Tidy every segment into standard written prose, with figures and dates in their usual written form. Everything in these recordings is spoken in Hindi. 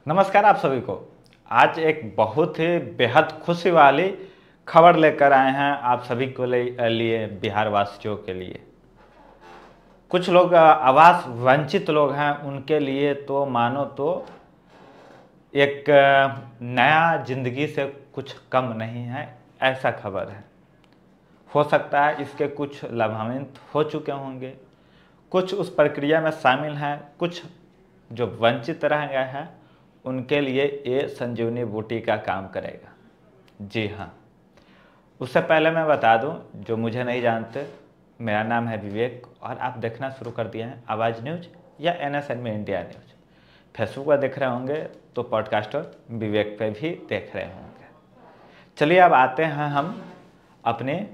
नमस्कार आप सभी को। आज एक बहुत ही बेहद खुशी वाली खबर लेकर आए हैं आप सभी को लिए बिहार वासियों के लिए। कुछ लोग आवास वंचित लोग हैं, उनके लिए तो मानो तो एक नया जिंदगी से कुछ कम नहीं है, ऐसा खबर है। हो सकता है इसके कुछ लाभान्वित हो चुके होंगे, कुछ उस प्रक्रिया में शामिल हैं, कुछ जो वंचित रह गए हैं उनके लिए ये संजीवनी बूटी का काम करेगा। जी हाँ, उससे पहले मैं बता दूं, जो मुझे नहीं जानते, मेरा नाम है विवेक और आप देखना शुरू कर दिए हैं आवाज़ न्यूज़ या NSN इंडिया न्यूज़। फेसबुक पर देख रहे होंगे तो पॉडकास्टर विवेक पे भी देख रहे होंगे। चलिए अब आते हैं हम अपने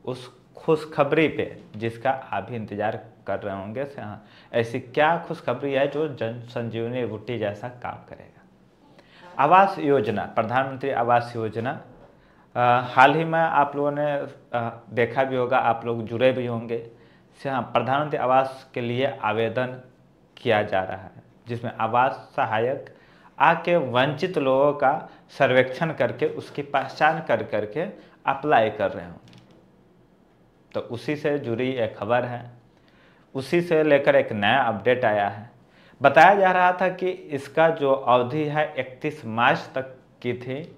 उस खुशखबरी पे जिसका आप भी इंतज़ार कर रहे होंगे। हाँ, ऐसी क्या खुशखबरी है जो जन संजीवनी बूटी जैसा काम करेगा। आवास योजना, प्रधानमंत्री आवास योजना, हाल ही में आप लोगों ने देखा भी होगा, आप लोग जुड़े भी होंगे। हाँ, प्रधानमंत्री आवास के लिए आवेदन किया जा रहा है, जिसमें आवास सहायक आके वंचित लोगों का सर्वेक्षण करके उसकी पहचान कर करके अप्लाई कर रहे होंगे। तो उसी से जुड़ी एक खबर है, उसी से लेकर एक नया अपडेट आया है। बताया जा रहा था कि इसका जो अवधि है 31 मार्च तक की थी,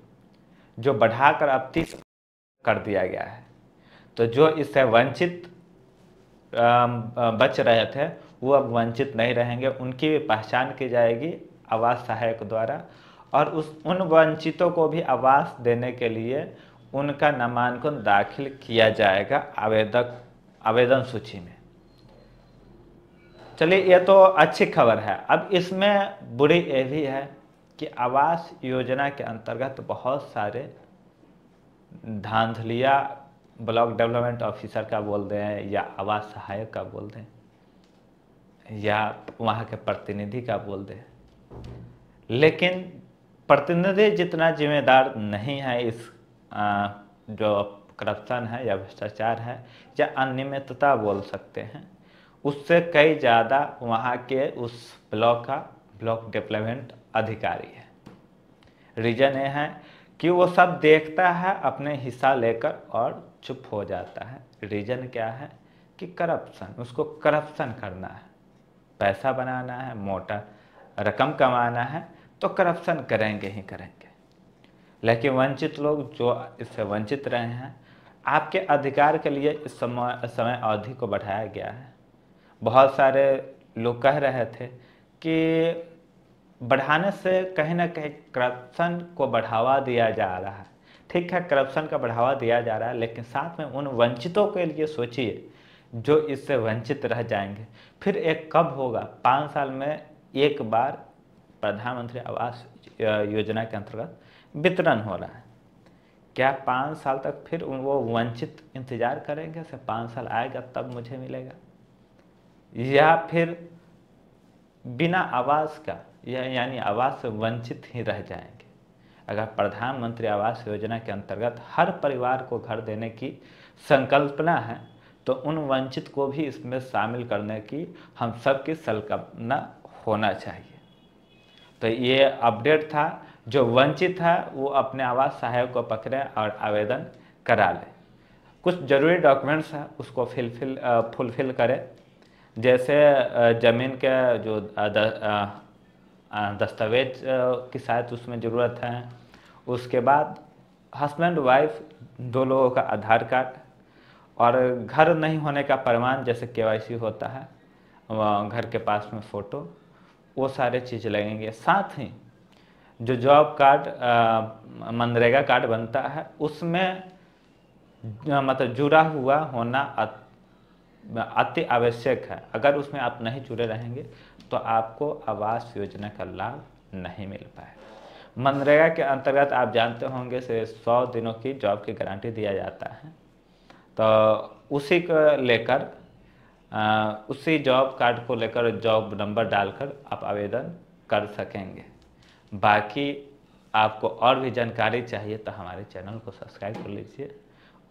जो बढ़ाकर अब 30 कर दिया गया है। तो जो इससे वंचित बच रहे थे वो अब वंचित नहीं रहेंगे, उनकी पहचान की जाएगी आवास सहायक द्वारा और उन वंचितों को भी आवास देने के लिए उनका नामांकन दाखिल किया जाएगा आवेदन सूची में। चलिए, ये तो अच्छी खबर है। अब इसमें बुरी ये भी है कि आवास योजना के अंतर्गत बहुत सारे धांधलिया ब्लॉक डेवलपमेंट ऑफिसर का बोल दें या आवास सहायक का बोल दें या वहाँ के प्रतिनिधि का बोल दें, लेकिन प्रतिनिधि जितना जिम्मेदार नहीं है इस जो करप्शन है या भ्रष्टाचार है या अनियमितता बोल सकते हैं, उससे कई ज़्यादा वहाँ के उस ब्लॉक का ब्लॉक डेवलपमेंट अधिकारी है। रीज़न ये है कि वो सब देखता है, अपने हिस्सा लेकर और चुप हो जाता है। रीज़न क्या है कि करप्शन, उसको करप्शन करना है, पैसा बनाना है, मोटा रकम कमाना है, तो करप्शन करेंगे ही करेंगे। लेकिन वंचित लोग जो इससे वंचित रहे हैं, आपके अधिकार के लिए इस समय अवधि को बढ़ाया गया है। बहुत सारे लोग कह रहे थे कि बढ़ाने से कहीं ना कहीं करप्शन को बढ़ावा दिया जा रहा है। ठीक है, करप्शन का बढ़ावा दिया जा रहा है, लेकिन साथ में उन वंचितों के लिए सोचिए जो इससे वंचित रह जाएंगे। फिर एक कब होगा, 5 साल में एक बार प्रधानमंत्री आवास योजना के अंतर्गत वितरण हो रहा है। क्या 5 साल तक फिर वो वंचित इंतजार करेंगे से 5 साल आएगा तब मुझे मिलेगा, या फिर बिना आवास का यानी आवास से वंचित ही रह जाएंगे। अगर प्रधानमंत्री आवास योजना के अंतर्गत हर परिवार को घर देने की संकल्पना है तो उन वंचित को भी इसमें शामिल करने की हम सबकी संकल्पना होना चाहिए। तो ये अपडेट था, जो वंचित है वो अपने आवास सहायक को पकड़े और आवेदन करा ले। कुछ ज़रूरी डॉक्यूमेंट्स हैं उसको फुलफिल करें, जैसे ज़मीन के जो दस्तावेज की शायद उसमें ज़रूरत है। उसके बाद हस्बैंड वाइफ 2 लोगों का आधार कार्ड और घर नहीं होने का प्रमाण, जैसे KYC होता है, घर के पास में फ़ोटो, वो सारे चीज़ लगेंगे। साथ ही जो जॉब कार्ड मनरेगा कार्ड बनता है उसमें मतलब जुड़ा हुआ होना अति आवश्यक है। अगर उसमें आप नहीं जुड़े रहेंगे तो आपको आवास योजना का लाभ नहीं मिल पाएगा। मनरेगा के अंतर्गत आप जानते होंगे से 100 दिनों की जॉब की गारंटी दिया जाता है, तो उसी को लेकर उसी जॉब कार्ड को लेकर जॉब नंबर डालकर आप आवेदन कर सकेंगे। बाकी आपको और भी जानकारी चाहिए तो हमारे चैनल को सब्सक्राइब कर लीजिए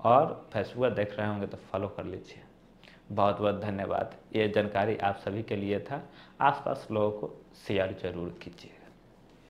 और फेसबुक पर देख रहे होंगे तो फॉलो कर लीजिए। बहुत बहुत धन्यवाद। ये जानकारी आप सभी के लिए था, आसपास लोगों को शेयर जरूर कीजिए।